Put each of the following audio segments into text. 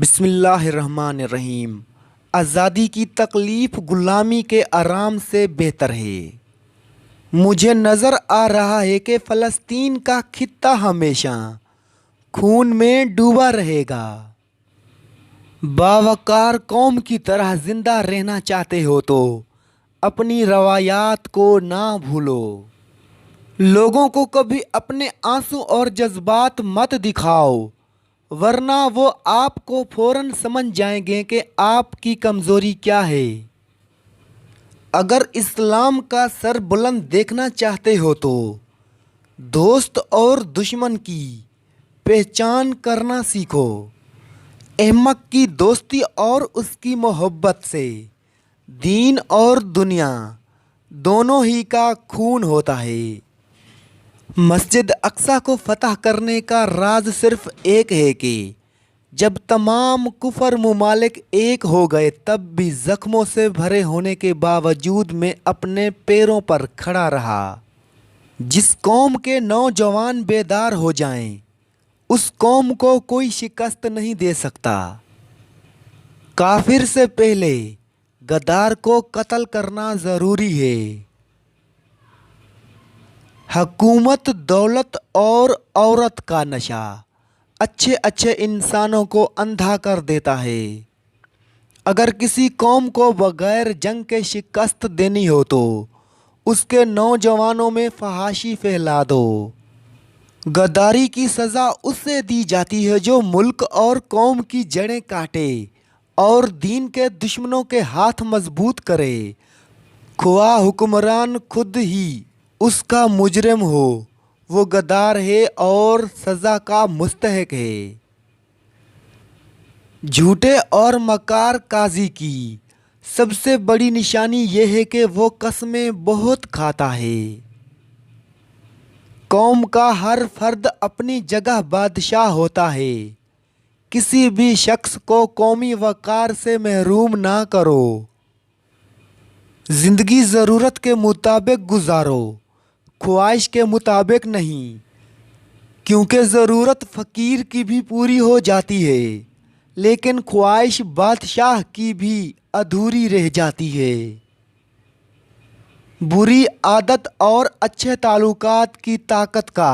बिस्मिल्लाहिर्रहमानिर्रहीम। आज़ादी की तकलीफ़ ग़ुलामी के आराम से बेहतर है। मुझे नज़र आ रहा है कि फ़लस्तीन का खित्ता हमेशा खून में डूबा रहेगा। बावकार कौम की तरह ज़िंदा रहना चाहते हो तो अपनी रवायात को ना भूलो। लोगों को कभी अपने आंसू और जज्बात मत दिखाओ, वरना वो आपको फ़ौरन समझ जाएंगे कि आपकी कमज़ोरी क्या है। अगर इस्लाम का सर बुलंद देखना चाहते हो तो दोस्त और दुश्मन की पहचान करना सीखो। अहमक की दोस्ती और उसकी मोहब्बत से दीन और दुनिया दोनों ही का खून होता है। मस्जिद अक्सा को फतह करने का राज सिर्फ एक है कि जब तमाम कुफर मुमालिक एक हो गए तब भी ज़ख्मों से भरे होने के बावजूद मैं अपने पैरों पर खड़ा रहा। जिस कौम के नौजवान बेदार हो जाएं, उस कौम को कोई शिकस्त नहीं दे सकता। काफिर से पहले गद्दार को कत्ल करना ज़रूरी है। हुकूमत, दौलत और औरत का नशा अच्छे अच्छे इंसानों को अंधा कर देता है। अगर किसी कौम को बगैर जंग के शिकस्त देनी हो तो उसके नौजवानों में फहाशी फैला दो। गद्दारी की सज़ा उससे दी जाती है जो मुल्क और कौम की जड़ें काटे और दीन के दुश्मनों के हाथ मजबूत करे, ख्वाह हुक्मरान खुद ही उसका मुजरिम हो। वो गद्दार है और सज़ा का मुस्तहक है। झूठे और मकार काजी की सबसे बड़ी निशानी यह है कि वो कस्में बहुत खाता है। कौम का हर फर्द अपनी जगह बादशाह होता है। किसी भी शख्स को कौमी वक़ार से महरूम ना करो। ज़िंदगी ज़रूरत के मुताबिक गुजारो, ख्वाहिश के मुताबिक नहीं, क्योंकि ज़रूरत फ़कीर की भी पूरी हो जाती है लेकिन ख्वाहिश बादशाह की भी अधूरी रह जाती है। बुरी आदत और अच्छे ताल्लुकात की ताकत का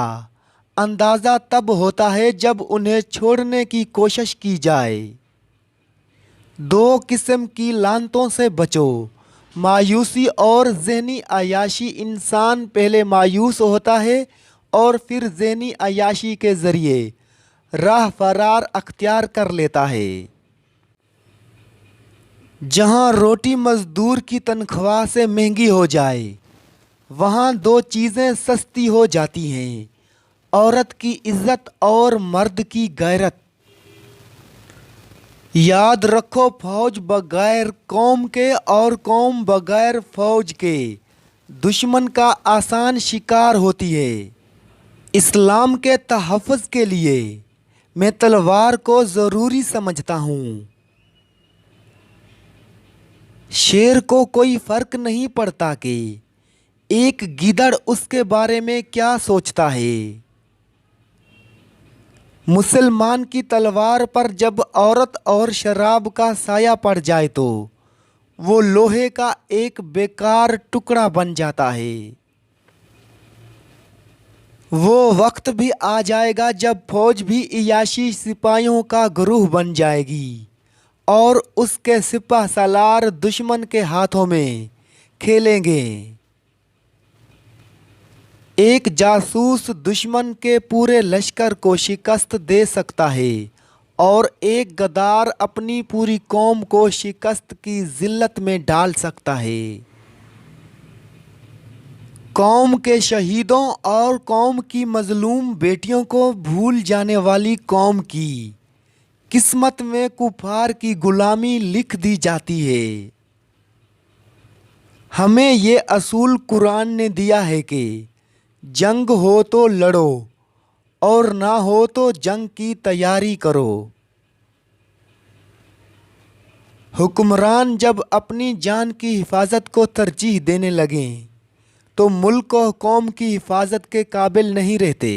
अंदाज़ा तब होता है जब उन्हें छोड़ने की कोशिश की जाए। दो किस्म की लानतों से बचो, मायूसी और ज़हनी अय्याशी। इंसान पहले मायूस होता है और फिर ज़हनी अय्याशी के ज़रिए राह फरार अख्तियार कर लेता है। जहाँ रोटी मज़दूर की तनख्वाह से महंगी हो जाए, वहाँ दो चीज़ें सस्ती हो जाती हैं, औरत की इज़्ज़त और मर्द की गैरत। याद रखो, फौज बगैर कौम के और कौम बगैर फौज के दुश्मन का आसान शिकार होती है। इस्लाम के तहफ़्फ़ुज़ के लिए मैं तलवार को ज़रूरी समझता हूँ। शेर को कोई फ़र्क नहीं पड़ता कि एक गीदड़ उसके बारे में क्या सोचता है। मुसलमान की तलवार पर जब औरत और शराब का साया पड़ जाए तो वो लोहे का एक बेकार टुकड़ा बन जाता है। वो वक्त भी आ जाएगा जब फौज भी इयाशी सिपाहियों का गिरोह बन जाएगी और उसके सिपह सालार दुश्मन के हाथों में खेलेंगे। एक जासूस दुश्मन के पूरे लश्कर को शिकस्त दे सकता है और एक गद्दार अपनी पूरी कौम को शिकस्त की जिल्लत में डाल सकता है। कौम के शहीदों और कौम की मजलूम बेटियों को भूल जाने वाली कौम की किस्मत में कुफार की गुलामी लिख दी जाती है। हमें ये असूल कुरान ने दिया है कि जंग हो तो लड़ो और ना हो तो जंग की तैयारी करो। हुक्मरान जब अपनी जान की हिफाजत को तरजीह देने लगें तो मुल्क और कौम की हिफाजत के काबिल नहीं रहते।